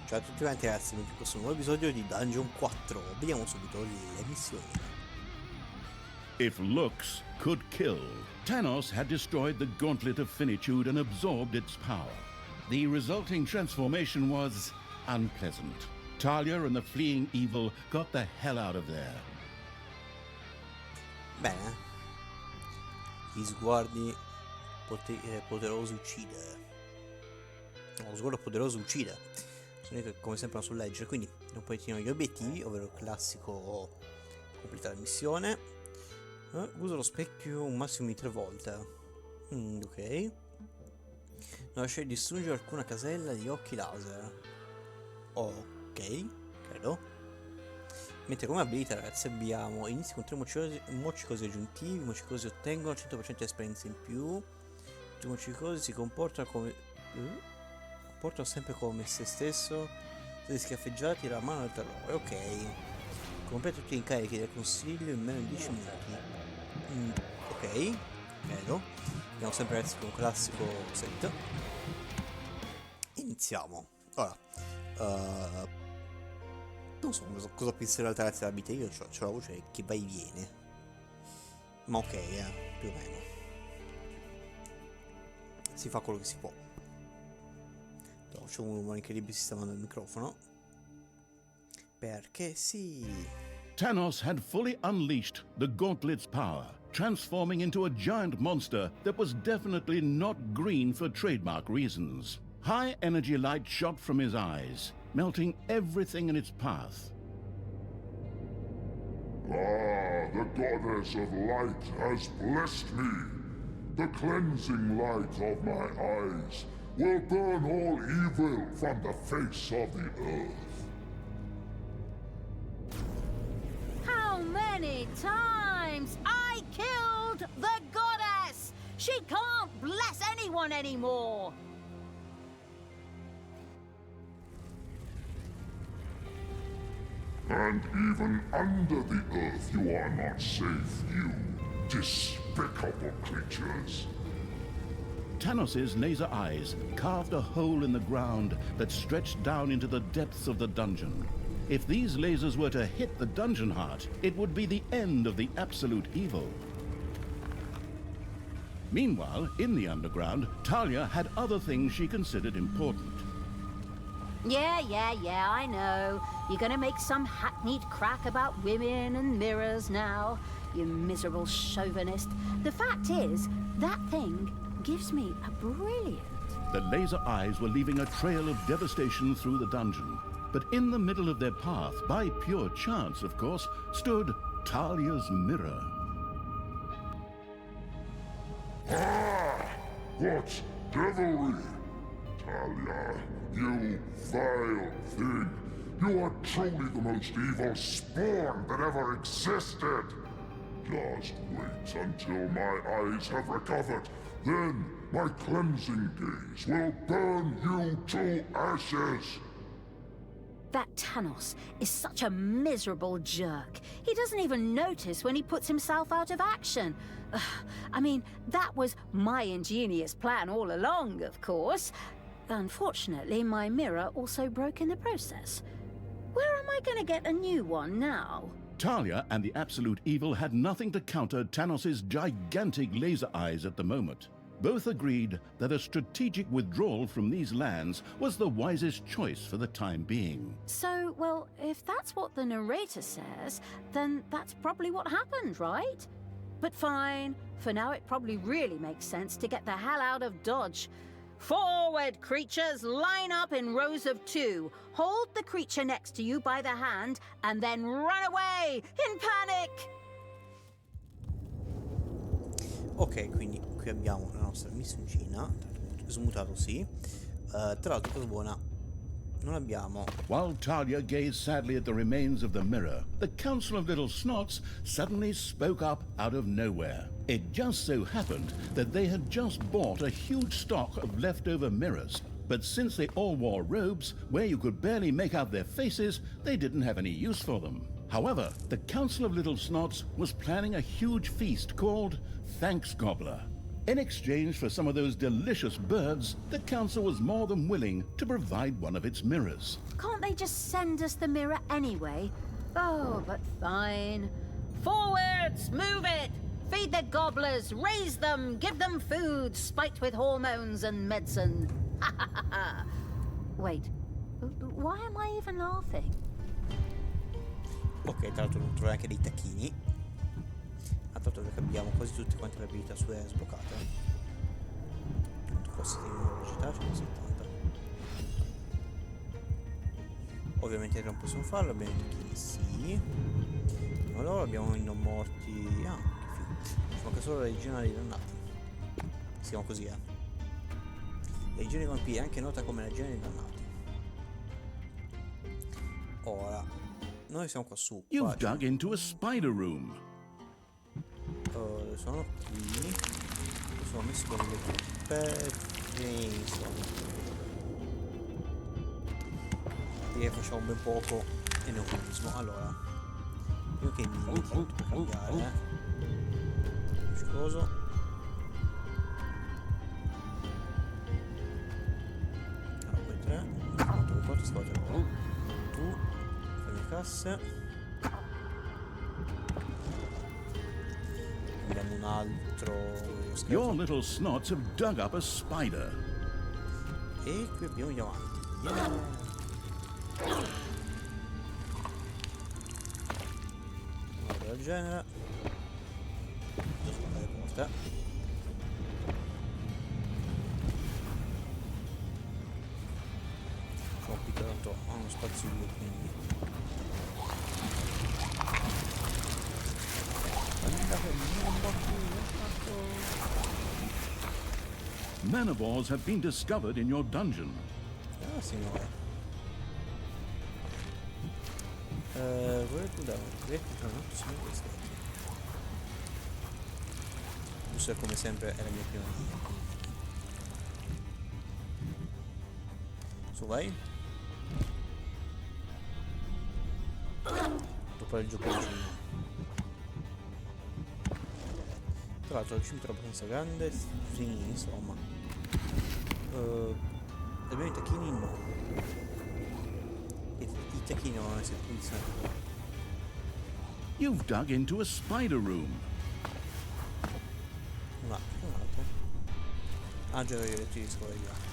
Ciao a tutti quanti ragazzi, benvenuti in questo nuovo episodio di Dungeon 4. Vediamo subito le missioni. If looks could kill, Thanos had destroyed the Gauntlet of Finitude and absorbed its power. The resulting transformation was unpleasant. Talia and the fleeing evil got the hell out of there. Bene. Gli sguardi poderosi uccidere. No, lo sguardo poderoso uccide. Sono io che come sempre non so leggere, quindi un pochettino gli obiettivi, ovvero il classico completare la missione. Uso lo specchio un massimo di 3 volte. Ok. Non lasciare di distruggere alcuna casella di occhi laser. Ok, credo. Mentre come abilità ragazzi abbiamo inizio con 3 moccicosi aggiuntivi. I moccicosi ottengono 100% di esperienza in più. I moccicosi si comportano sempre come se stesso. Se schiaffeggiati la mano del terrore. Ok. Completa tutti gli incarichi del consiglio in meno di 10 minuti. Ok, credo. Andiamo sempre ragazzi con un classico set. Iniziamo. Ora non so cosa penserà l'altra ragazzi della vita. Io ho la voce che va e viene. Ma ok, più o meno. Si fa quello che si può. C'è un rumore incredibile sistemando il microfono. Perché sì. Thanos had fully unleashed the Gauntlet's power, transforming into a giant monster that was definitely not green for trademark reasons. High energy light shot from his eyes, melting everything in its path. Ah, the goddess of light has blessed me. The cleansing light of my eyes will burn all evil from the face of the earth. How many times I killed the goddess? She can't bless anyone anymore. And even under the earth you are not safe, you despicable creatures. Thanos' laser eyes carved a hole in the ground that stretched down into the depths of the dungeon. If these lasers were to hit the dungeon heart, it would be the end of the absolute evil. Meanwhile, in the underground, Talia had other things she considered important. Yeah, I know. You're gonna make some hackneyed crack about women and mirrors now, you miserable chauvinist. The fact is, that thing gives me a brilliant... The laser eyes were leaving a trail of devastation through the dungeon. But in the middle of their path, by pure chance, of course, stood Talia's mirror. Ah! What devilry! Talia, you vile thing! You are truly the most evil spawn that ever existed! Just wait until my eyes have recovered. Then my cleansing gaze will burn you to ashes! That Thanos is such a miserable jerk. He doesn't even notice when he puts himself out of action. I mean, that was my ingenious plan all along, of course. Unfortunately, my mirror also broke in the process. Where am I going to get a new one now? Talia and the Absolute Evil had nothing to counter Thanos' gigantic laser eyes at the moment. Both agreed that a strategic withdrawal from these lands was the wisest choice for the time being. So, well, if that's what the narrator says, then that's probably what happened, right? But fine, for now it probably really makes sense to get the hell out of Dodge. Forward, creatures! Line up in rows of 2. Hold the creature next to you by the hand, and then run away in panic! Ok, quindi qui abbiamo la nostra missioncina. Smutato sì. Tra l'altro cosa buona, non abbiamo... While Talia gazed sadly at the remains of the mirror, the Council of Little Snots suddenly spoke up out of nowhere. It just so happened that they had just bought a huge stock of leftover mirrors, but since they all wore robes, where you could barely make out their faces, they didn't have any use for them. However, the Council of Little Snots was planning a huge feast called Thanks Gobbler. In exchange for some of those delicious birds, the council was more than willing to provide one of its mirrors. Can't they just send us the mirror anyway? Oh, but fine. Forwards! Move it! Feed the gobblers, raise them, give them food, spiked with hormones and medicine. Ha ha ha ha! Wait, why am I even laughing? Ok, tra l'altro devo trovare anche dei tacchini. Tra l'altro che abbiamo quasi tutte quante le abilità sue sbloccate. Quanto costa di velocità? 170. Ovviamente non possiamo farlo, abbiamo i tacchini, sì. Allora abbiamo i non morti. Ah, che figo. Ci manca solo la legione dei dannati. Siamo così, La legione dei vampiri è anche nota come la legione dei dannati. Ora, noi siamo qua su. You've dug into a spider room. Sono qui. Sono messo con le direi facciamo ben poco e neofilismo. Allora, io che mi per cambiare, coso. Allora, poi 3. Quanto squadra? Tu fai le casse. Abbiamo un altro Your little snots have dug up a spider. e qui abbiamo i diamanti. Yeah. Una roba del genere. Devo fare le porte. Facciamo piccolo, tanto ha uno spazio lì, quindi Manivores have been discovered in your dungeon. ah signore. Vorrei puntare un replica, no? Sono queste. Questo come sempre è la mia prima linea. Su vai. Dopo il gioco vicino. Tra l'altro il cimitero è abbastanza grande, sì, insomma. Abbiamo i tacchini? No. I tacchini devono essere posizionati qua. You've dug into a spider room. Un altro. Ah già, io ti riesco io.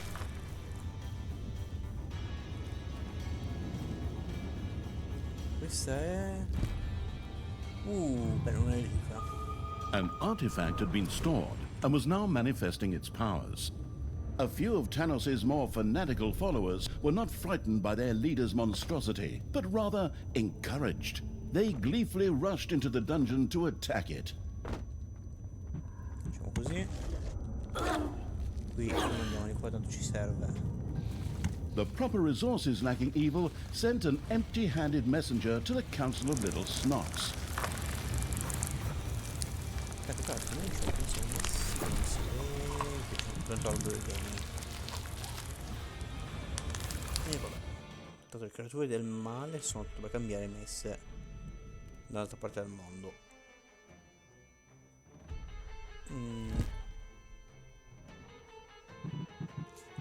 Questa è... beh, una reliquia. An artifact had been stored and was now manifesting its powers. A few of Tanos's more fanatical followers were not frightened by their leader's monstrosity, but rather encouraged. They gleefully rushed into the dungeon to attack it. Facciamo così. Qui non andiamo di qua, tanto ci serve. The proper resources lacking evil sent an empty-handed messenger to the Council of Little Snots. Cazzo, non c'è tanto albero del gaming. E vabbè. Tanto le creature del male sono tutte da cambiare messe dall'altra parte del mondo.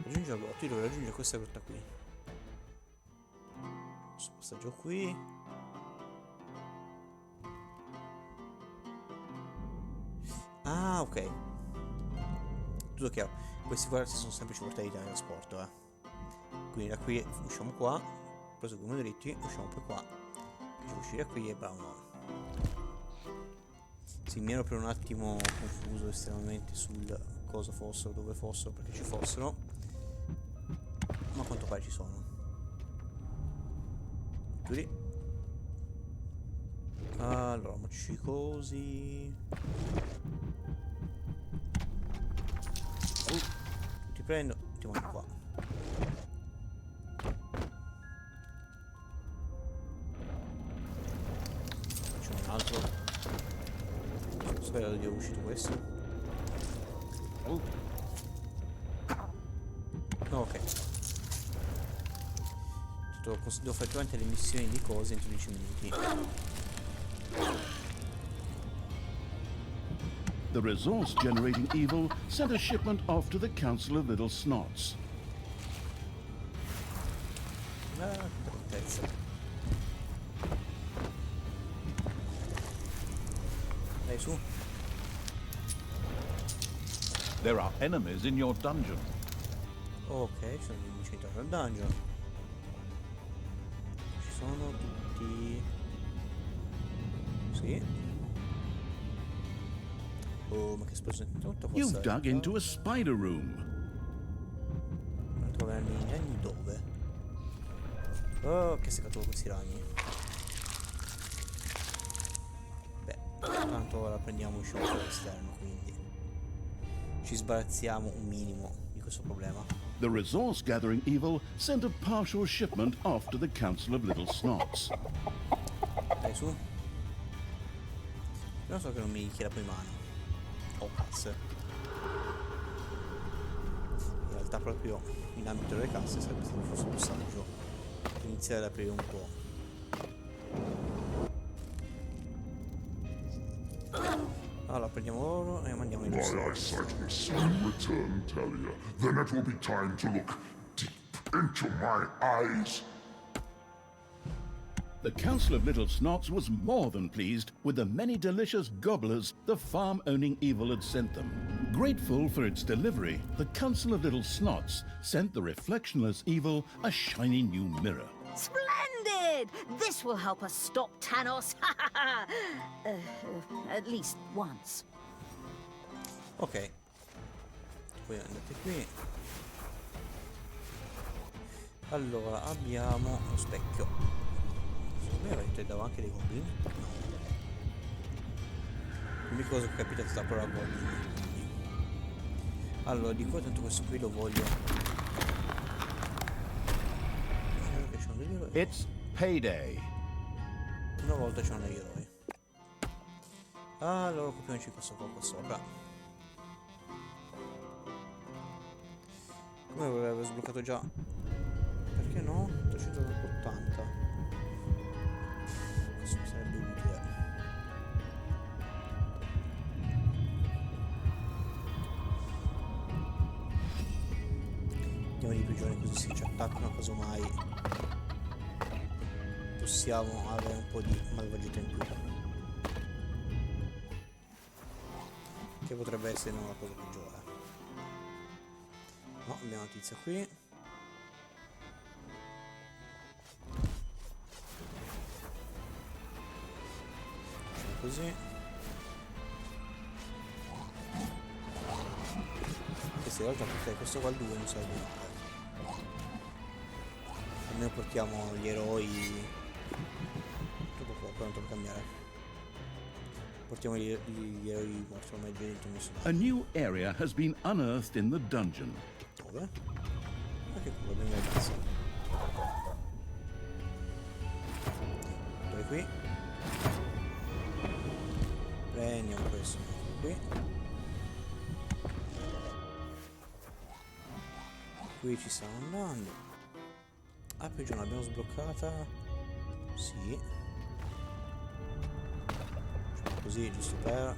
Raggiungere la grotta, io devo raggiungere questa grotta qui. Questo passaggio qui. Ah, ok. Tutto chiaro. Questi quarti sono semplici portali di trasporto, Quindi da qui usciamo qua, proseguiamo dritti, usciamo poi qua. Facciamo uscire qui e bravo. Sì, mi ero per un attimo confuso estremamente sul cosa fossero, dove fossero, perché ci fossero. Ma a quanto pare ci sono. Chiudi. Allora, facciamo così. Ti prendo, ti mando qua. Facciamo un altro. Spero di aver uscito questo. Ok. Devo fare effettivamente le missioni di cose entro 10 minuti. The resource-generating evil sent a shipment off to the Council of Little Snots. Ah, che bruttezza. Dai, su. There are enemies in your dungeon. Ok, ci sono dei nemici all'interno del dungeon. Ci sono tutti... Sì. Oh, ma che esplosione. Tutto You've dug into a spider room. Non trovare i ragni dove? Oh, che seccato questi ragni. Beh, tanto ora prendiamo usciamo dall'esterno, quindi ci sbarazziamo un minimo di questo problema. The resource-gathering evil sent a partial shipment off to the Council of Little Snots. Dai, su. Non so che non mi chieda poi mano. Oh, casse. In realtà proprio in ambito delle casse sarebbe stato forse più saggio iniziare ad aprire un po'. Allora prendiamo oro e mandiamo in My eyesight will soon return, Talia. Then it will be time to look deep into my eyes. The Council of Little Snots was more than pleased with the many delicious gobblers the farm-owning evil had sent them. Grateful for its delivery, the Council of Little Snots sent the reflectionless evil a shiny new mirror. Splendid! This will help us stop Thanos. At least once. Ok. Poi andate qui. Allora abbiamo lo specchio. Secondo me avete davanti anche dei goblin. No. L'unica cosa che ho capito è stata però la goblin. Allora dico tanto questo qui lo voglio. It's payday. Una volta c'erano degli eroi. Allora copiamoci questo qua qua sopra. Come avevo sbloccato già? Perché no? 380. Questo mi sarebbe utile. Andiamo di prigione così se ci attaccano casomai possiamo avere un po' di malvagità in più. Che potrebbe essere una cosa peggiore. No, abbiamo notizia qui. Facciamo così. Che se in realtà perché questo qua il 2 non serve male. Almeno portiamo gli eroi. Dopo qua, pronto per cambiare. Portiamo gli eroi morti ormai già dentro messo là. A new area has been unearthed in the dungeon. Dove? Ma che culo, abbiamo le casse. Dove qui? Prendiamo questo qui. Qui ci stiamo andando. Ah, prigione l'abbiamo sbloccata. Sì. Facciamo così, giusto per...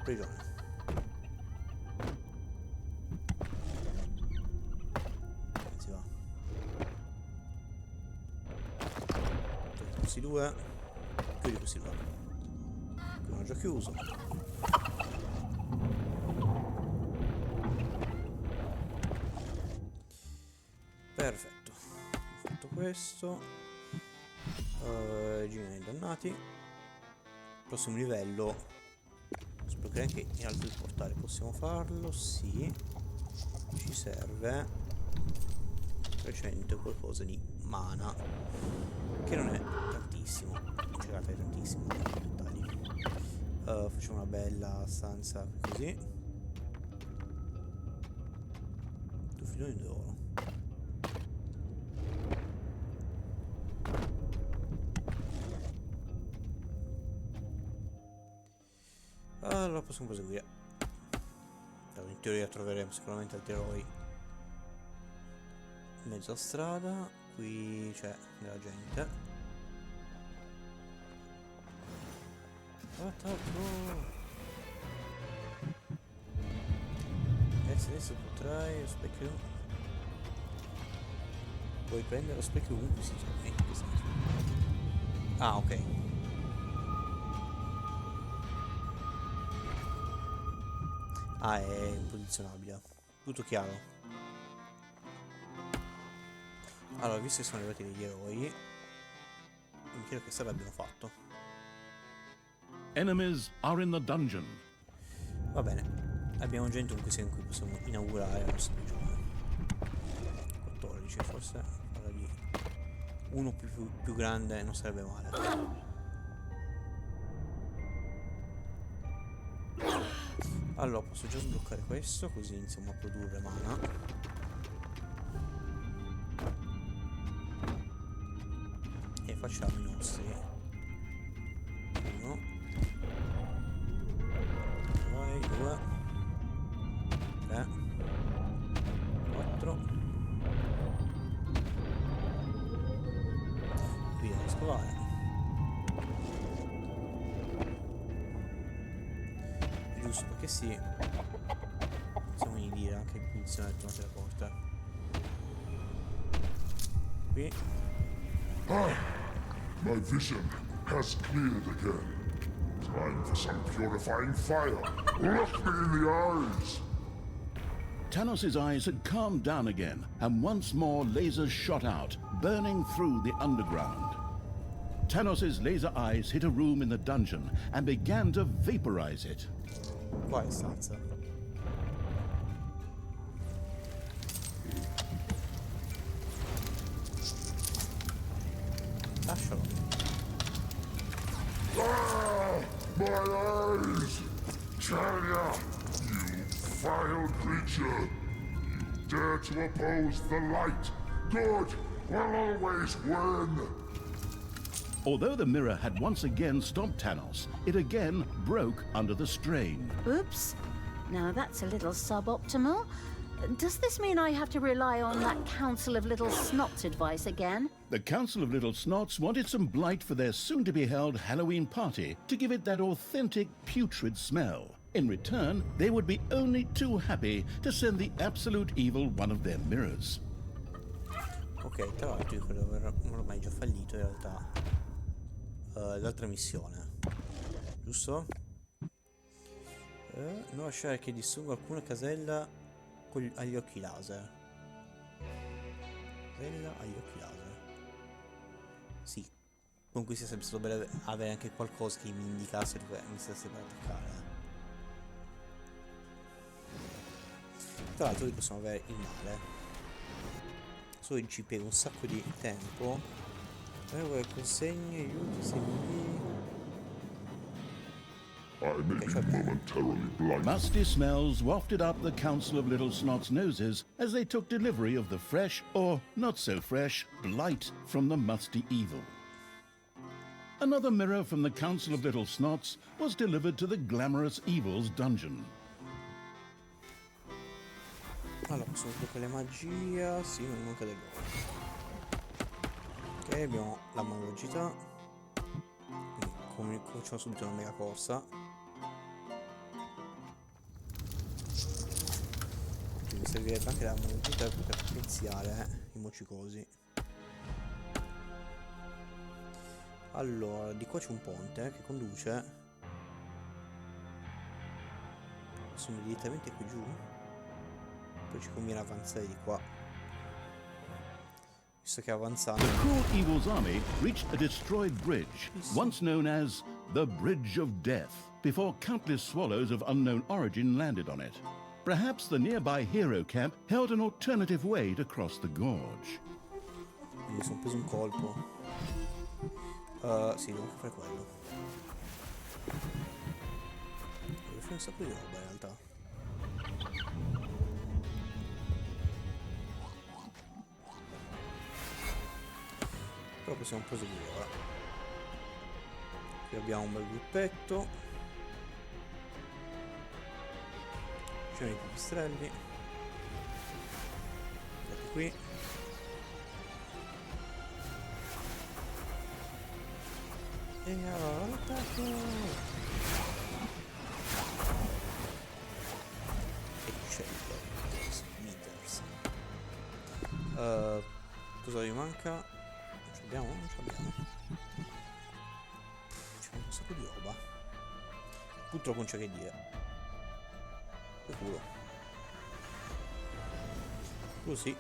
Prigione. Si va. Tolto questi due. Chiudi questi due. Qui ho già chiuso. Perfetto, ho fatto questo. Giri dannati. Prossimo livello. Sbloccherei anche in alto il portale. Possiamo farlo? Sì. Ci serve 300 qualcosa di mana. Che non è tantissimo. Non ci guardate tantissimo. Dettagli. Facciamo una bella stanza così. Due filoni d'oro. Allora possiamo proseguire. Allora, in teoria troveremo sicuramente altri eroi in mezzo a strada. Qui c'è della gente. Attacco! Adesso potrai lo specchio. Puoi prendere lo specchio ovunque si trovi. In che senso? Ah, ok. Ah, è imposizionabile. Tutto chiaro. Allora, visto che sono arrivati degli eroi, mi chiedo che strada abbiano fatto. Enemies are in the dungeon. Va bene, abbiamo già in cui possiamo inaugurare la nostra prigione. 14, forse farà di uno più grande non sarebbe male. Allora, posso già sbloccare questo, così iniziamo a produrre mana. E facciamo i nostri 1, 2, 3, 4. Via da scovare. Giusto perché sì, possiamo inibire anche il posizionamento della porta. Qui. My vision has cleared again. Time for some purifying fire. Look me in the eyes. Tanos's eyes had calmed down again, and once more lasers shot out, burning through the underground. Tanos's laser eyes hit a room in the dungeon and began to vaporize it. Qua è stanza. Lascialo. Ah, my eyes! Talia, you vile creature! You dare to oppose the light! Good will always win! Although the mirror had once again stopped Tanos, it again broke under the strain. Oops. Now that's a little suboptimal. Does this mean I have to rely on that Council of Little Snots advice again? The Council of Little Snots wanted some blight for their soon-to-be-held Halloween party to give it that authentic putrid smell. In return, they would be only too happy to send the absolute evil one of their mirrors. Ok, tra l'altro io credo di aver ormai già fallito in realtà l'altra missione, giusto? Non lasciare che distrugga alcuna casella agli occhi laser. Casella agli occhi laser. Sì, comunque sia sempre stato bello avere anche qualcosa che mi indicasse dove mi stesse per attaccare. Tra l'altro qui possiamo avere il male. Solo ci piega un sacco di tempo. Consegni, aiuti, segni. I may be momentarily blind. Musty smells wafted up the Council of Little Snots' noses as they took delivery of the fresh, or not so fresh, blight from the musty evil. Another mirror from the Council of Little Snots was delivered to the glamorous evil's dungeon. Allora, possiamo sbloccare magia. Sì, non mi manca dell'oro. Ok, abbiamo la malvagità. Quindi cominciamo subito una mega corsa. Quindi mi servirebbe anche la malvagità per poter potenziare i mocicosi. Allora, di qua c'è un ponte che conduce. Sono direttamente qui giù. Poi ci conviene avanzare di qua. Visto che avanzando. The cruel evil's army reached a destroyed bridge, once known as the Bridge of Death, before countless swallows of unknown origin landed on it. Perhaps the nearby hero camp held an alternative way to cross the gorge. Mi sono preso un colpo. Sì, devo anche fare quello. Devo fare un sacco di roba in realtà. Però possiamo proseguire ora. Qui abbiamo un bel gruppetto. Ci sono i pipistrelli. Guardate qui. E allora l'attacco. Meters. Cosa vi manca? Non ce l'abbiamo? Non ce l'abbiamo. C'è un sacco di roba. Purtroppo non c'è che dire. Che culo. Così.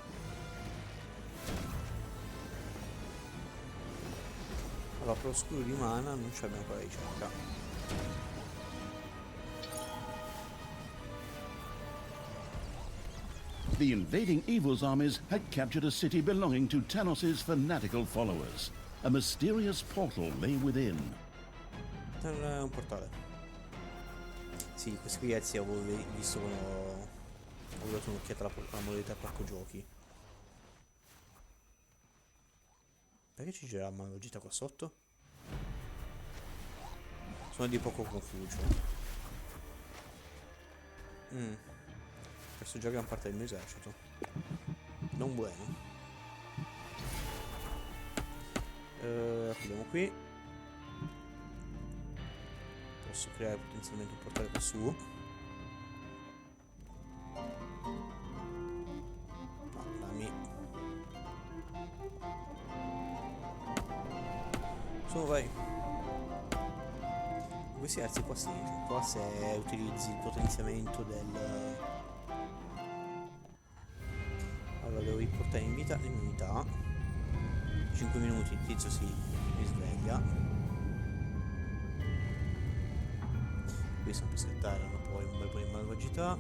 Allora, per lo scudo di mana non c'abbiamo ancora la ricerca. The invading evil's armies had captured a city belonging to Tanos's fanatical followers. A mysterious portal lay within. Un portale. Sì, questi qui ragazzi avevo visto quando ho dato un'occhiata alla modalità parco giochi. Perché ci gira la malvagità qua sotto? Sono di poco confuso. Questo già gran parte del mio esercito. Non buono. Andiamo qui. Posso creare potenzialmente un portale qua su. Dammi. Su, vai. Questi ragazzi qua sì, cioè qua se utilizzi il potenziamento del... Allora devo riportare in vita le mie unità. 5 minuti il tizio si risveglia. Qui sempre scattarono poi un bel po' di malvagità.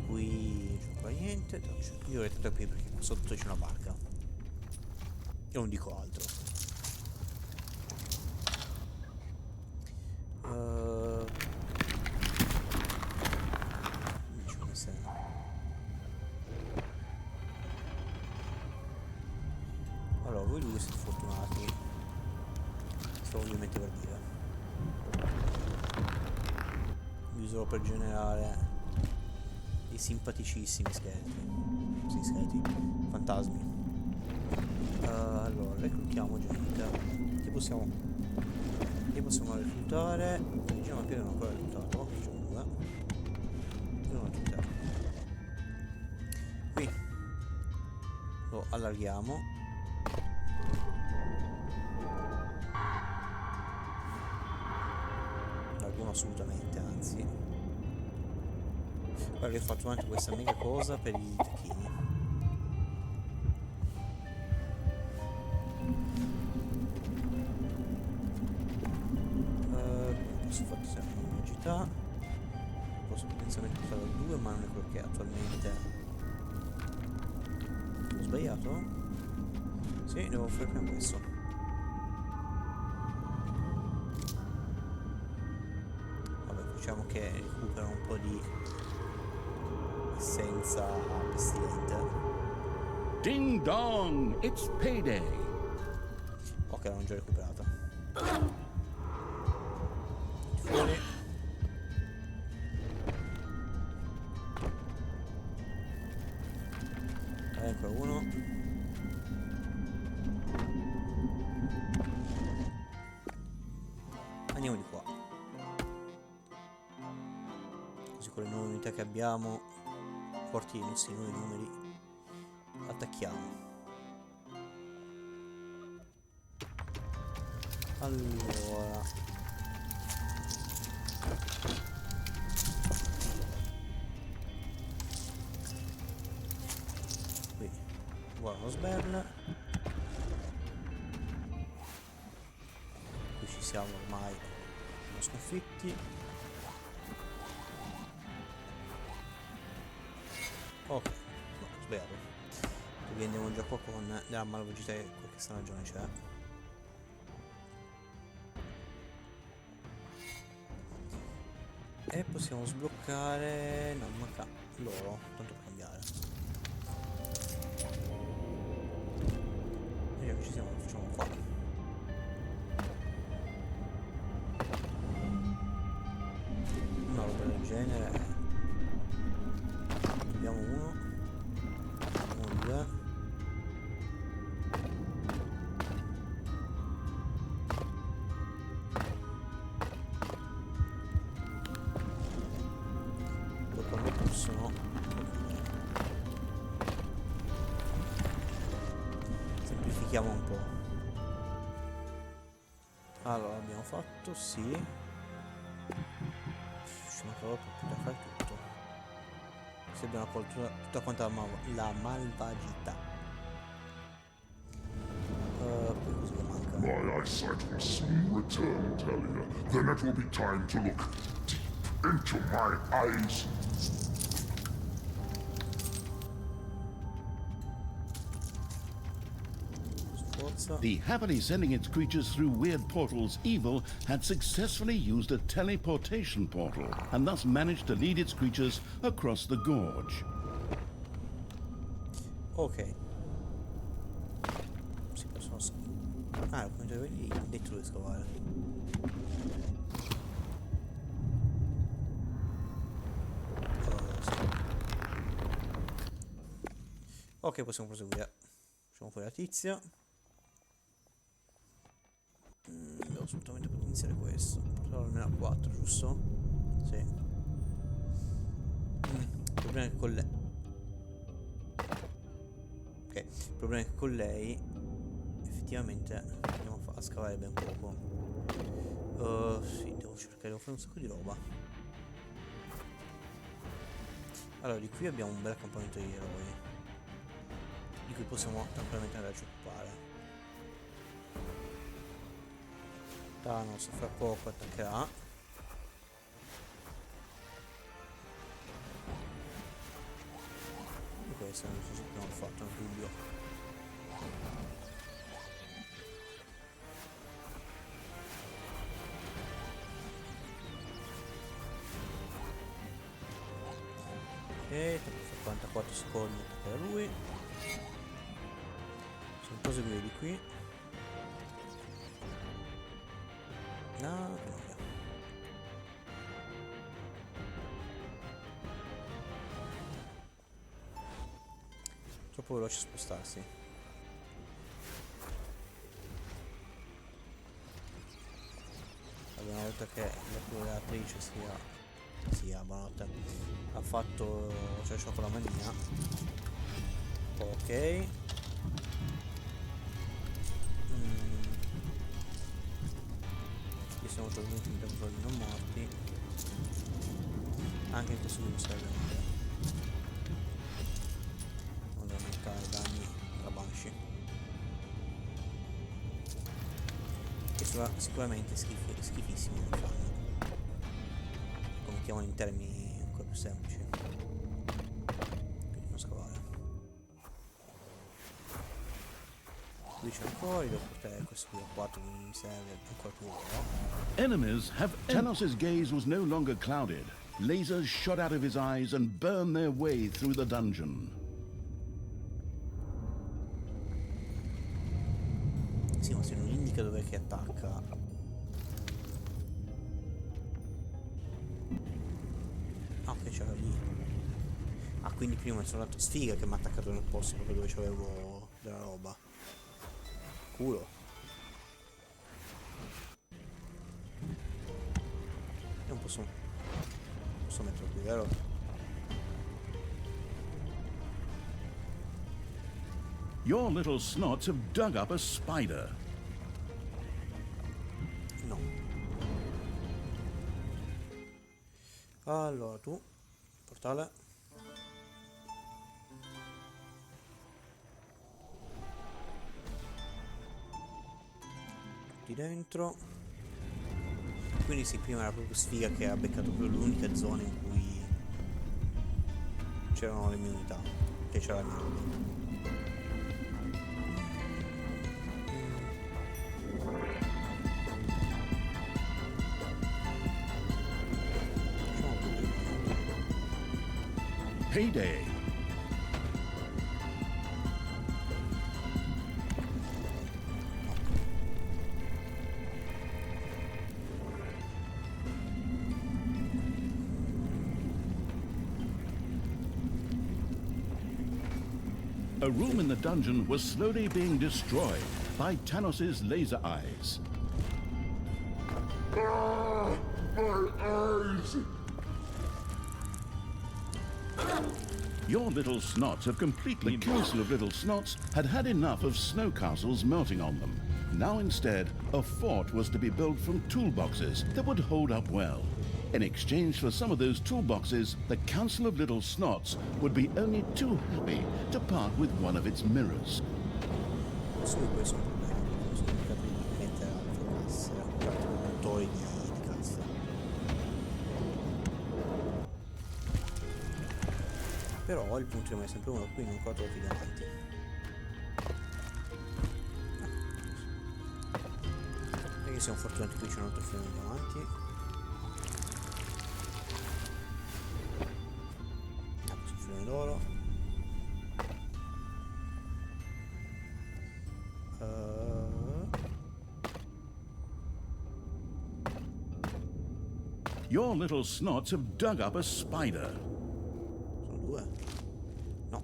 Qui non c'è ancora niente. Io dovrei tenere qui perché qua sotto c'è una barca. E non dico altro. Allora, voi due siete fortunati. Sto ovviamente per dire. Vi userò per generare dei simpaticissimi scheletri. Sì, scheletri. Fantasmi. Allora, reclutiamo gente. Che possiamo reclutare? Diciamo che non ho ancora reclutato. Facciamo due. Non ho reclutato. Qui lo allarghiamo. Assolutamente, anzi. Guarda che ho fatto anche questa mega cosa per i tacchini. Posso fare sempre velocità. Posso potenzialmente fare 2, ma non è quello che attualmente. Ho sbagliato? Sì, devo fare prima questo. Diciamo che recupera un po' di essenza pestilente. Ding dong! It's payday! Ok, l'hanno già recuperata. Fuori. Ancora uno. Andiamo di qua. Con le nuove unità che abbiamo, forti i nostri nuovi numeri, attacchiamo. Allora, qui buono lo sberl. Qui ci siamo ormai, siamo sconfitti. Ok, no, sbagliato. Quindi andiamo già qua con della malvagità che qualche stagione c'è. E possiamo sbloccare... no, manca loro, tanto per cambiare. Vediamo che ci siamo, lo facciamo qua. Una roba del genere. Abbiamo uno, due, richiama un po'. Allora, abbiamo fatto, sì. Ci mancava proprio da fare tutto. Se abbiamo colto tutta quanta la malvagità. Poi cosa manca? My eyesight will soon return, Talia. Then it will be time to look deep into my eyes. Sforza. The happily sending its creatures through weird portals, Evil had successfully used a teleportation portal and thus managed to lead its creatures across the gorge. Ok. Si possono ah, come già vedi, detto di scavare. Sì. Ok, possiamo proseguire. Facciamo fuori la tizia. Devo assolutamente potenziare questo. Porterò almeno a 4, giusto? Sì. Il problema è che con lei. Ok, il problema è che con lei effettivamente andiamo a scavare ben poco. Sì, devo fare un sacco di roba. Allora, di qui abbiamo un bel accampamento di eroi, di cui possiamo tranquillamente andare a occupare. Thanos fra poco attaccherà. E questo non so se abbiamo fatto un dubbio. Ok, 44 secondi per lui. Possiamo proseguire di qui. No, che noia. Troppo veloce spostarsi. Allora, una volta che la creatrice sia buonanotte, ha fatto cioè ciò con la mania. Ok. Qui siamo totalmente in tempo di non morti. Anche in questo non serve niente. Andiamo ad aumentare i danni alla Banshee. Che sicuramente schifissimo non fanno. Lo mettiamo in termini ancora più semplici. Quindi non scavare. Qui c'è ancora, devo portare questo qui a 4, quindi mi serve ancora più oro. Enemies have... Tanos's gaze was no longer clouded. Lasers shot out of his eyes and burned their way through the dungeon. Sì, ma se non indica dov'è che attacca. Ah, ok, c'era lì. Ah, quindi prima sono andato sfiga che mi ha attaccato nel posto proprio dove c'avevo della roba. Culo. E non posso metterlo qui, vero? Your little snots have dug up a spider. No. Allora tu, portale. Tutti dentro. Quindi sì, prima era proprio sfiga che ha beccato proprio l'unica zona in cui c'erano le mie unità. Che c'era la mia roba. Payday. A room in the dungeon was slowly being destroyed by Tanos's laser eyes. Ah, my eyes! Your little snots have completely... The Council of Little Snots had had enough of snow castles melting on them. Now instead, a fort was to be built from toolboxes that would hold up well. In exchange for some of those toolboxes, the Council of Little Snots would be only too happy to part with one of its mirrors. Solo questo è un problema, bisogna capire di mettere altre casse, altri motori di casse. Però il punto rimane sempre uno, qui non quattro fili avanti. Perché siamo fortunati qui c'è un altro filo davanti. Questo filo d'oro. Your little snots have dug up a spider. Sono due? No,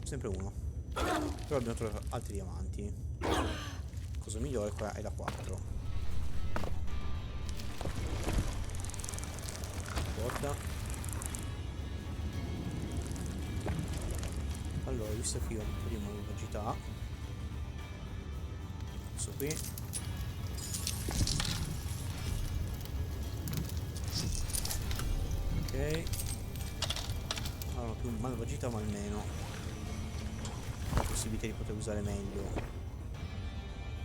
sempre uno. Però abbiamo trovato altri diamanti. Cosa migliore qua è la 4. Porta. Allora, visto che io ho un po' di malvagità, questo qui. Ok, allora più malvagità ma almeno la possibilità di poter usare meglio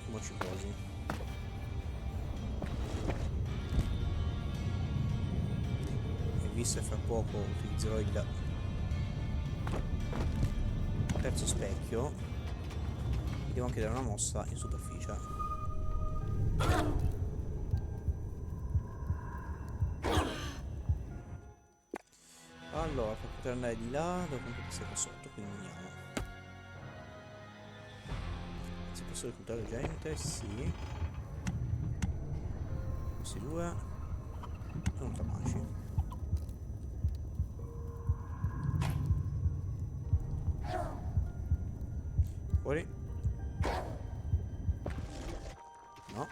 i mocicosi. E visto che fra poco utilizzerò il terzo specchio, mi devo anche dare una mossa in superficie. Allora, per poter andare di là devo comunque passare qua sotto, quindi andiamo. Si posso reclutare gente? Sì. Questi due sono capaci. Fuori. No.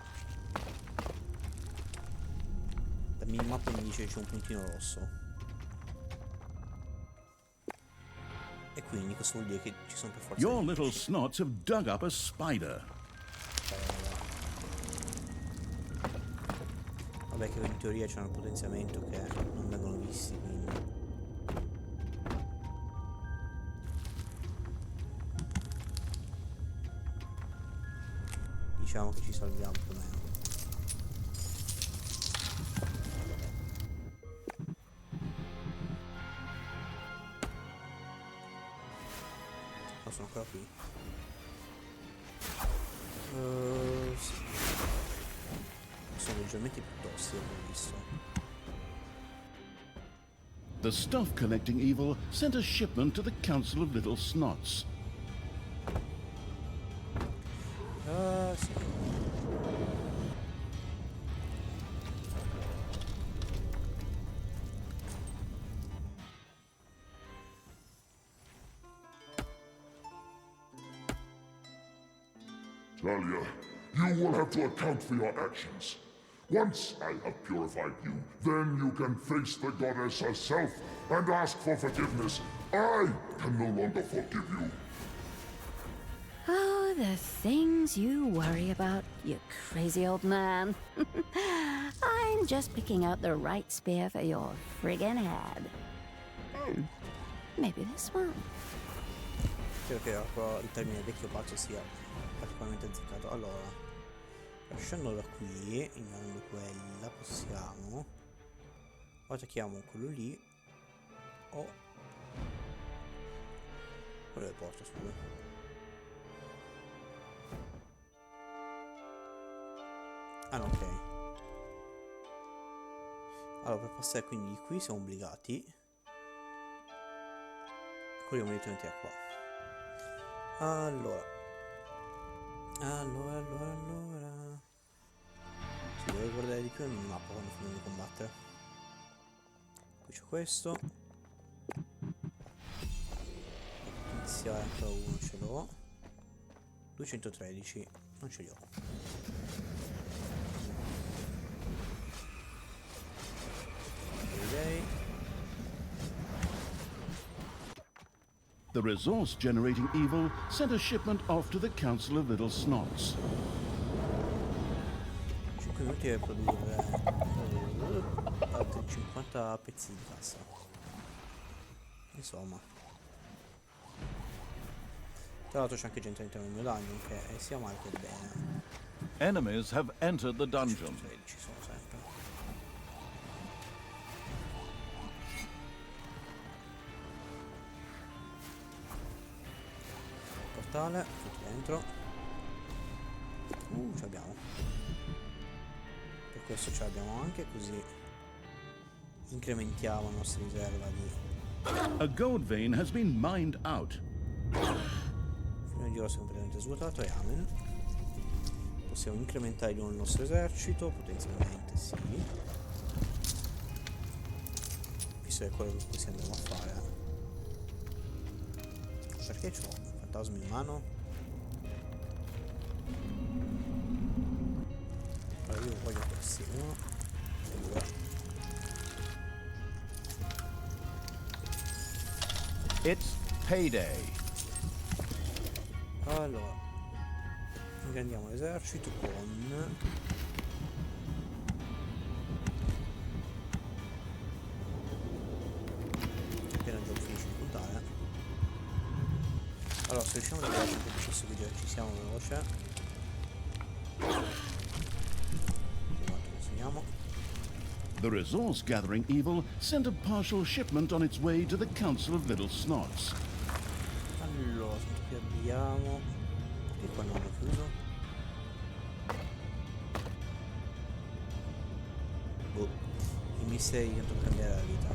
La minimappa mi dice che c'è un puntino rosso. E quindi questo vuol dire che ci sono per forza. Your little snots have dug up a spider. Vabbè, che in teoria c'è un potenziamento che non vengono visti, quindi. Diciamo che ci salviamo più o meno. Sono ancora qui. Sì. Sono leggermente più tosti, ho visto. The stuff collecting evil sent a shipment to the Council of Little Snots. Sì. Talia, you will have to account for your actions. Once I have purified you, then you can face the goddess herself and ask for forgiveness. I can no longer forgive you. Oh, the things you worry about, you crazy old man. I'm just picking out the right spear for your friggin' head. Maybe this one. Spero che il termine vecchio pazzo sia particolarmente azzeccato. Allora, lasciando da qui, ignorando quella, possiamo o attacchiamo quello lì o quello del porto, scusa. Ah no, ok. Allora, per passare quindi di qui siamo obbligati. Corriamo direttamente da qua. Allora. Si deve guardare di più nella mappa quando finiamo di combattere. Qui c'è questo. Iniziare ancora uno ce l'ho. 213 non ce li ho. Direi. The resource-generating evil sent a shipment off to the Council of Little Snots. 5 minuti per produrre altri 50 pezzi di cassa. Insomma. Tra l'altro c'è anche gente all'interno del mio dungeon che sia male che bene. Enemies have entered the dungeon. Ci sono sempre. Portale, tutti dentro. Ce l'abbiamo. Per questo ce l'abbiamo anche, così incrementiamo la nostra riserva di... A gold vein has been mined out. Fino di oro si è completamente svuotato e amen. Possiamo incrementare di nuovo il nostro esercito, potenzialmente sì. Visto che è quello che ci andiamo a fare. Perché c'ho un fantasma in mano? Allora io voglio questi, 1 e 2. It's payday. Allora, ingrandiamo l'esercito con... appena il gioco finisce di puntare. Allora, se riusciamo ad arrivare in questo video ci siamo veloce. Quanto consegniamo? The resource-gathering evil sent a partial shipment on its way to the Council of Little Snots. Allora, quanto più abbiamo? E qua non l'ho chiuso. Boh. I misteri che tocca cambiare la vita.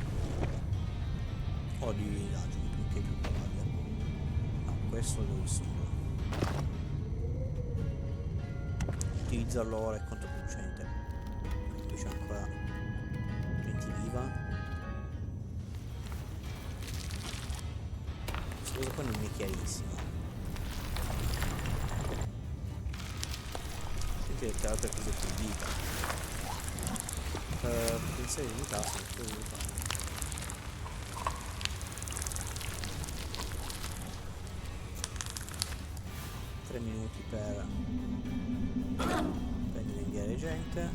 O di aggiunto, che è più probabile. No, questo lo devo solo. Utilizzarlo ora è controproducente. Qui c'è ancora gente viva. Questa cosa qua non mi è chiarissima. Sentite che altre cose più vita. Pensare di unità, sono più unità. Minuti per prendere e inviare gente.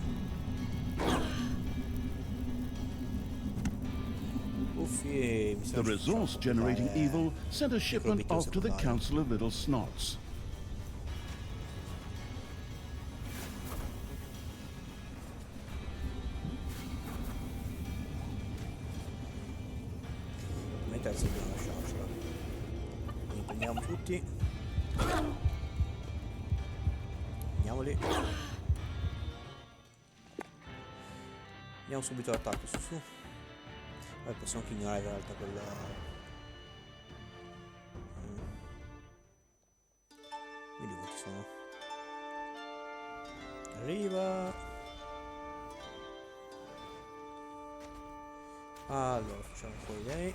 Uffi, mi The resource-generating evil sent a shipment off to the secondari. Council of Little Snots. Come terzo dobbiamo lasciarcela. Quindi prendiamo tutti. Prendiamoli. Andiamo subito all'attacco su. Poi possiamo anche ignorare in realtà quella... Vedi quanti sono. Arriva. Allora facciamo fuori lei.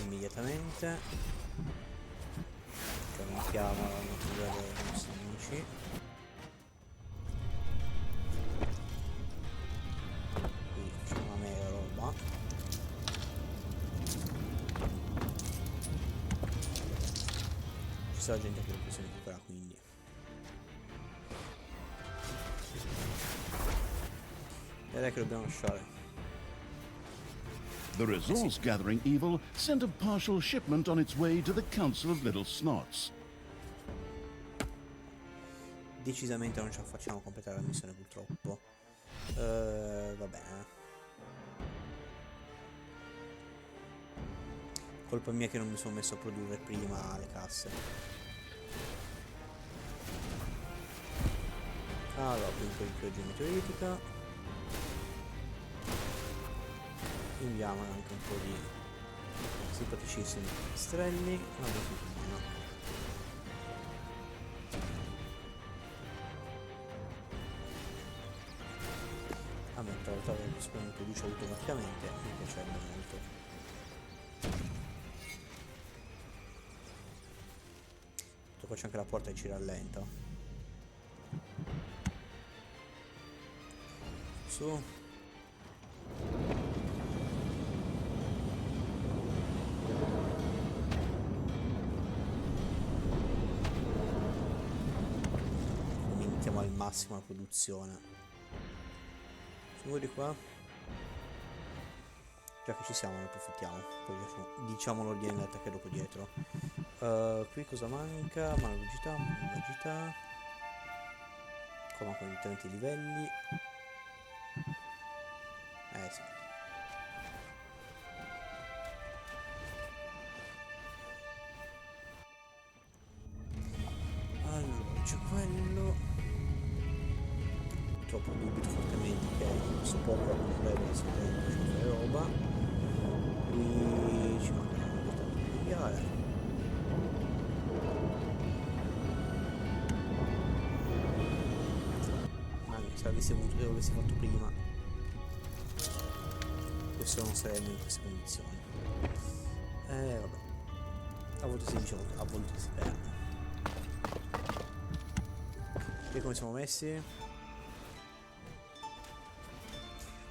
Immediatamente. Aumentiamo la natura dei nostri amici. Qui facciamo una mega roba. Ci sarà gente che lo possiamo recuperare, quindi direi che dobbiamo lasciare. The resource-gathering evil sent a partial shipment on its way to the Council of Little Snots. Decisamente non ce la facciamo completare la missione, purtroppo. Va bene. Colpa mia che non mi sono messo a produrre prima le casse. Allora, prima di pioggia meteoritica. Inviamo anche un po' di simpaticissimi pipistrelli. Una buona buona. A me tra l'altro questo mi produce automaticamente, mi piacerebbe molto. Qua c'è anche la porta che ci rallenta. Su. mettiamo al massimo la produzione. Su di qua. Già che ci siamo ne approfittiamo. Poi diciamo l'ordine dell'attacco dopo dietro. Qui cosa manca? Malvagità, malvagità. Qua mancano i livelli. Sì. Allora, c'è quello. Purtroppo dubito fortemente che questo popolo non deve essere roba. Qui ci manca una volta da cambiare. Ma se l'avessi fatto prima, questo non sarebbe in queste condizioni. Vabbè. A volte si dice, a volte si perde. E come siamo messi?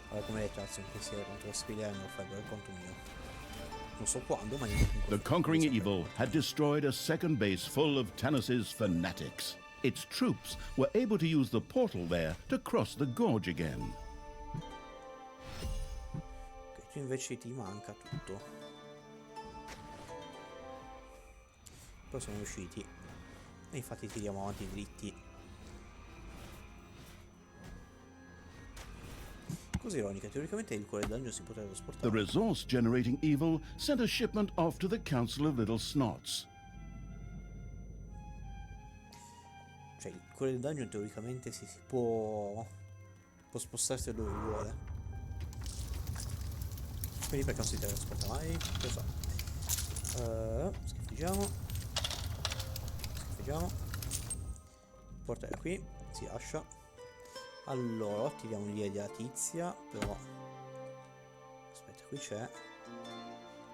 Allora, come detto, un pensiero contro la sfida e non lo fai per conto mio. Non so quando, ma The conquering evil had destroyed a second base full of Tanis's fanatics. Its troops were able to use the portal there to cross the gorge again. Ok, tu invece ti manca tutto. Poi siamo usciti. E infatti tiriamo avanti dritti. Cosa ironica, teoricamente il cuore dungeon si poteva The trasportare. resource generating evil sent a shipment off to the Council of Little Snots. Cioè il cuore del dungeon teoricamente si può spostarsi dove vuole. Quindi perché non si trasporta mai? Lo so. Schifeggiamo. Portare qui. Si lascia. Allora, tiriamo via della tizia. Però aspetta, qui c'è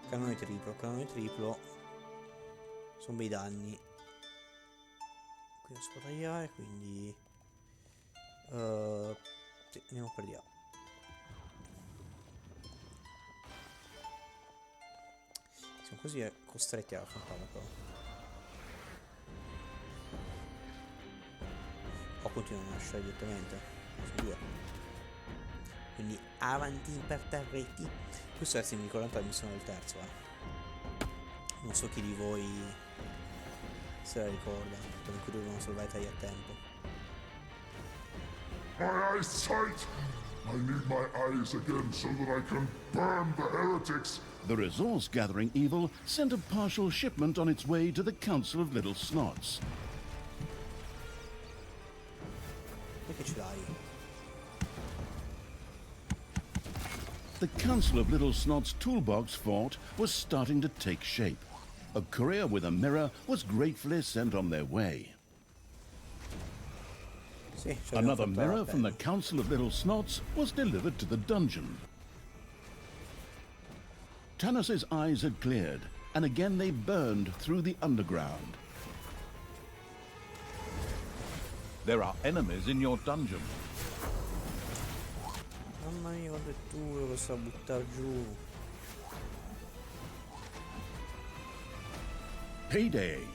cannone triplo. Sono bei danni. Qui non si può tagliare, quindi sì, andiamo per di là. Siamo così costretti a affrontarlo però. O continuiamo a lasciare direttamente. Sono due. Quindi avanti imperterreti. Questo è mi ricorda la missione del terzo, Non so chi di voi se la ricorda, dove cui dovevamo salvare tagli a tempo. My eyesight! I need my eyes again so that I can burn the heretics! The resource gathering evil sent a partial shipment on its way to the Council of Little Snots. Perché ce l'hai? The Council of Little Snots' toolbox fort was starting to take shape. A courier with a mirror was gratefully sent on their way. Sì, Another mirror from the Council of Little Snots was delivered to the dungeon. Tanis's eyes had cleared, and again they burned through the underground. There are enemies in your dungeon. Mamma mia, quanto è duro questo buttare giù. Payday!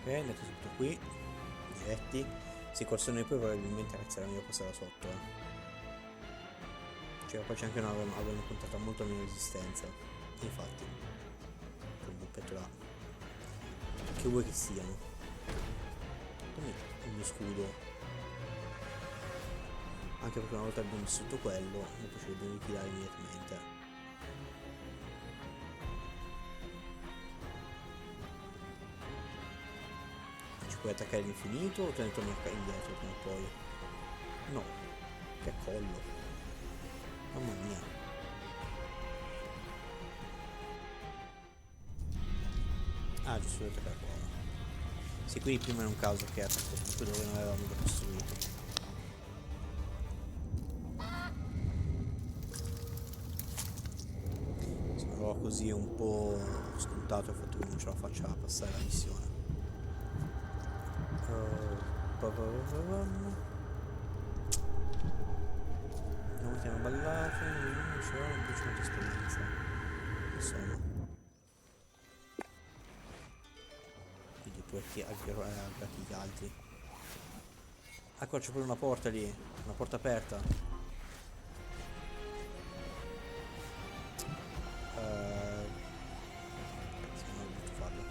Ok, andate tutto qui. Diretti. Sì, corso noi poi probabilmente rezzerà meglio passare da sotto, Cioè poi c'è anche avremo incontrato molto meno resistenza. Infatti. Quel buppetto là. Che vuoi che siano? Dammi il mio scudo. Anche perché una volta abbiamo distrutto quello, dopo ci dobbiamo ritirare immediatamente. Ci puoi attaccare all'infinito o te ne torni indietro prima o poi? No, che collo. Mamma mia. Ah, giusto, devo attaccare qua. Sì, qui prima era un caso che attacco tutto dove non avevamo già costruito. Sembrava così un po' scontato il fatto che non ce la faccia passare la missione. Non ultime ballate, non c'è molta esperienza. Insomma. Video aggregati gli altri. Ecco, c'è pure una porta lì, una porta aperta. Sì, non ho dovuto farlo.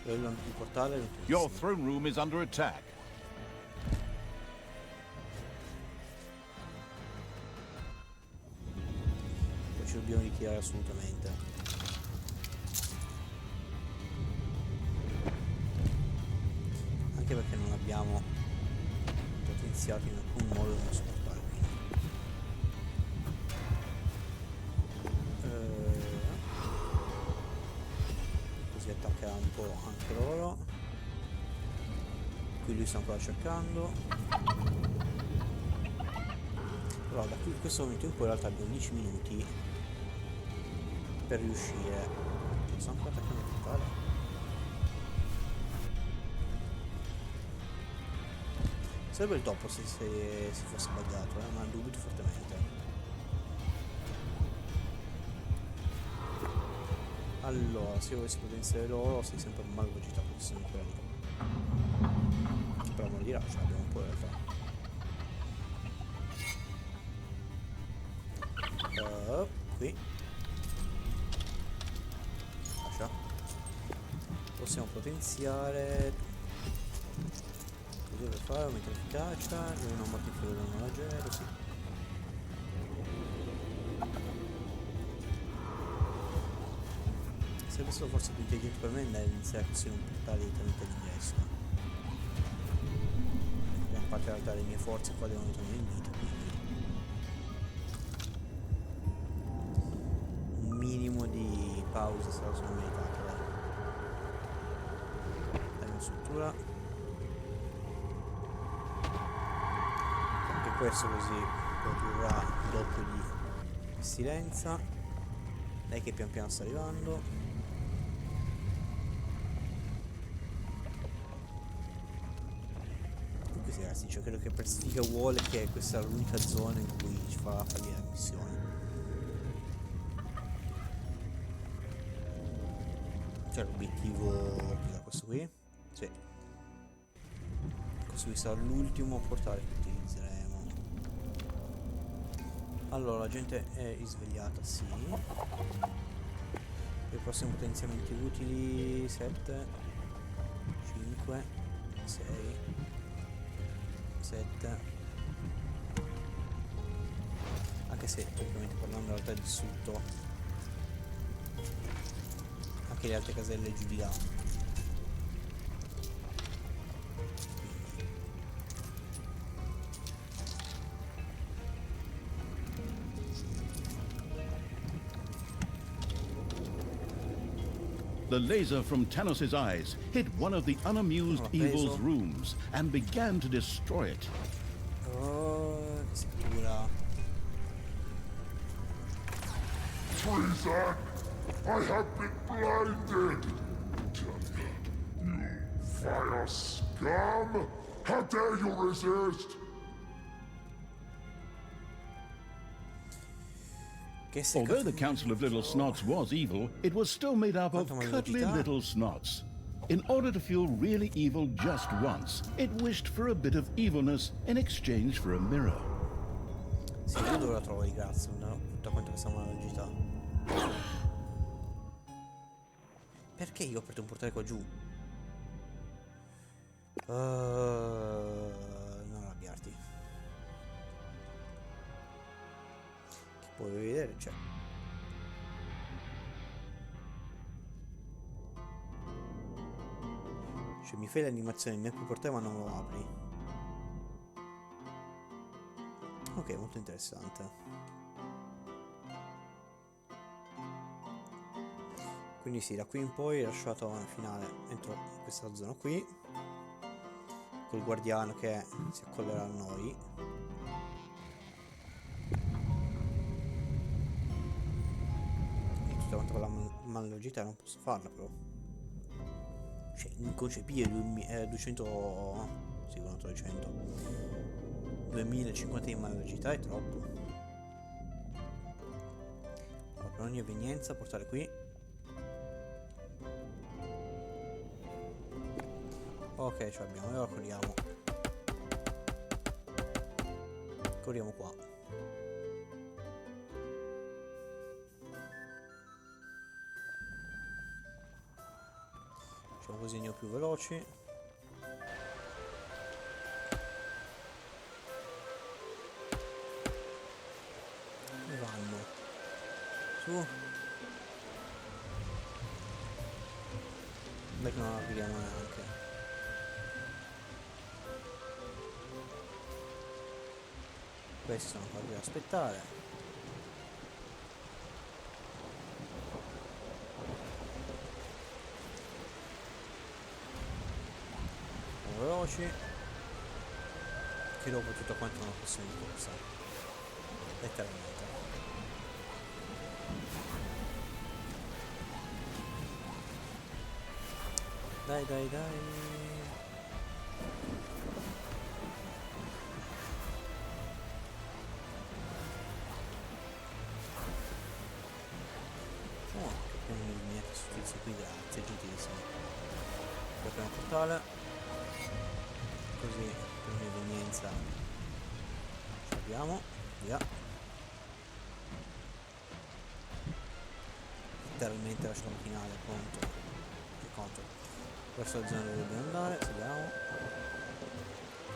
Il portale è Your utilissimo. throne room is under attack. Poi ci dobbiamo ritirare assolutamente. Anche perché non abbiamo potenziato in alcun modo il nostro portale, quindi. Così attaccherà un po' anche loro. Qui lui sta ancora cercando. Però da qui, in questo momento in cui in realtà abbiamo 10 minuti per riuscire. Sto ancora attaccando il portale. Sarebbe il topo se si fosse buggato, ma dubito fortemente. Allora, se io volessi potenziare loro, sei sempre malvagità, perché sono quella lì. Che però morirà, ce l'abbiamo un po' in realtà. Qui. Lascia. Possiamo potenziare. Così per fare, aumenta l'efficacia, lui non mortifica il danno leggero, sì. Sarebbe stato forse più intelligente per me iniziare a costruire un portale direttamente all'ingresso. Gran parte in realtà le mie forze qua devono tornare in vita, quindi un minimo di pausa se la sono meritata, dai. Dai, struttura. Anche questo così produrrà il doppio di pestilenza. Lei che pian piano sta arrivando. Sì, ragazzi, cioè credo che per sfiga vuole che questa è l'unica zona in cui ci farà fallire la missione. Cioè l'obiettivo da questo qui? Sì. Questo qui sarà l'ultimo portale che utilizzeremo. Allora, la gente è risvegliata, sì. I prossimi potenziamenti utili 7 5 6 7, anche se ovviamente parlando in realtà è distrutto anche le altre caselle giù di là. The laser from Tanos's eyes hit one of the unamused evil's rooms and began to destroy it. Oh, che sicura. Treason! I have been blinded! You vile scum! How dare you resist? Although the Council of Little Snots was evil, it was still made up of cuddly little snots. In order to feel really evil just once, it wished for a bit of evilness in exchange for a mirror. Sì, io dove la trovo di grazia, no? Tutta quanto questa malvagità. Perché io ho aperto un portale qua giù? Non arrabbiarti. Che puoi vedere, cioè. Cioè mi fai l'animazione, mi apri il portale ma non lo apri. Ok, molto interessante. Quindi sì, da qui in poi lasciato alla finale entro questa zona qui col guardiano che si accollerà a noi. E tutta quanta quella malvagità non posso farla però. Cioè inconcepibile 200. Sì, 300 2050 di malvagità è troppo. Allora, per ogni evenienza portare qui. Ok, ce l'abbiamo, allora corriamo. Corriamo qua. Facciamo così, andiamo più veloci. Dove vanno? Su. Beh, non la vediamo neanche. Questi sono qua per aspettare. Veloci. Che dopo tutto quanto è una questione di corsa. Letteralmente. Dai, dai, dai. Oh, che piano di niente su tizio qui, grazie, gentilissimo. Apriamo il portale. Così, per un'evenienza ci abbiamo, via. Letteralmente la scena finale, pronto. Che conto. Verso la zona dove dobbiamo andare, saliamo.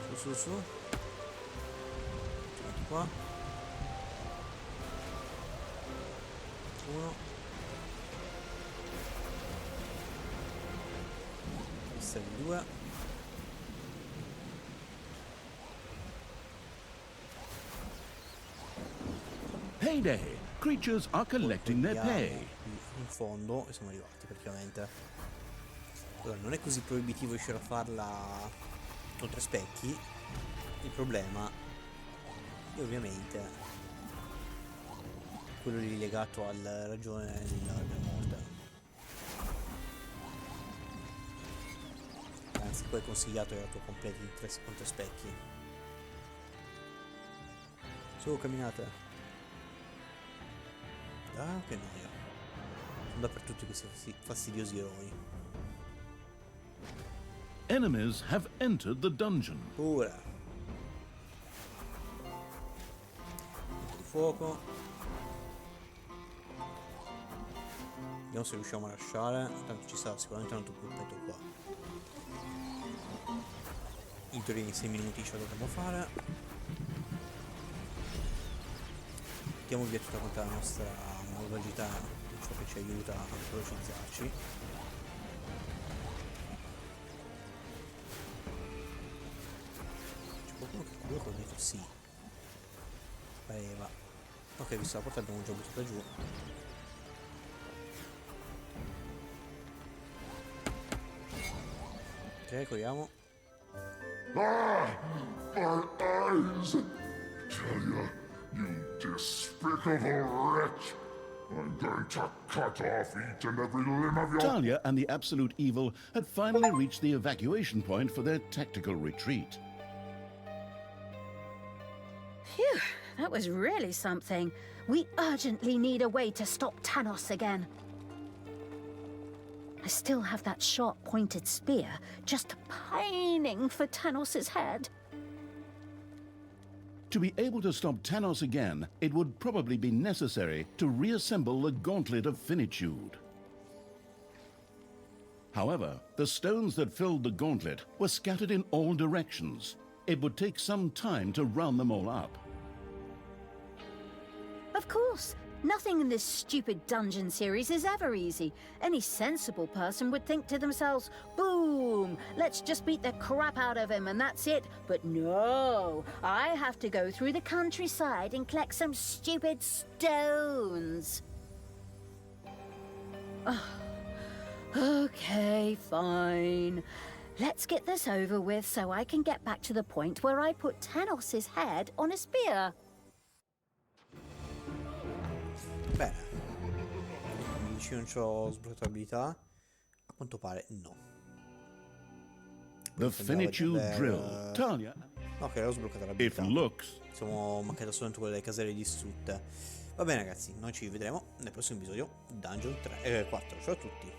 Su, su, su. Metti qua. Uno. Questa è il 2. Heyday! Creatures are collecting their pay. In fondo e siamo arrivati praticamente. Allora, non è così proibitivo riuscire a farla con 3 specchi. Il problema è ovviamente quello lì legato alla ragione della morte. Anzi, poi è consigliato che la tua completi in 3 con 3 specchi. Su, camminate. Ah, che noia. Sono dappertutto questi fastidiosi eroi. Enemies have entered the dungeon. Ora. Punto di fuoco. Vediamo se riusciamo a lasciare. Tanto ci sarà sicuramente un altro gruppetto qua. In teoria in 6 minuti ce la dovremmo fare. Mettiamo via tutta quanta la nostra malvagità, ciò che ci aiuta a velocizzarci. C'è qualcuno che cura con dietro? Sì. Pareva. Ok, visto la porta abbiamo già buttata giù. Ok, corriamo. Ah! My eyes! Talia, you despicable wretch! I'm going to cut off each and every limb of your... Talia and the Absolute Evil had finally reached the evacuation point for their tactical retreat. Phew, that was really something. We urgently need a way to stop Tanos again. I still have that sharp-pointed spear, just pining for Tanos's head. To be able to stop Tanos again, it would probably be necessary to reassemble the Gauntlet of Finitude. However, the stones that filled the gauntlet were scattered in all directions. It would take some time to round them all up. Of course. Nothing in this stupid dungeon series is ever easy. Any sensible person would think to themselves, boom, let's just beat the crap out of him and that's it. But no, I have to go through the countryside and collect some stupid stones. Okay, fine. Let's get this over with so I can get back to the point where I put Tanos's head on a spear. Bene, mi dici non c'ho sbloccabilità? A quanto pare no. The Finitude Drill. Talia. Ok, ho sbloccato It l'abilità. looks. Siamo mancate soltanto quelle delle caselle distrutte. Va bene ragazzi, noi ci vedremo nel prossimo episodio Dungeon 4. Ciao a tutti.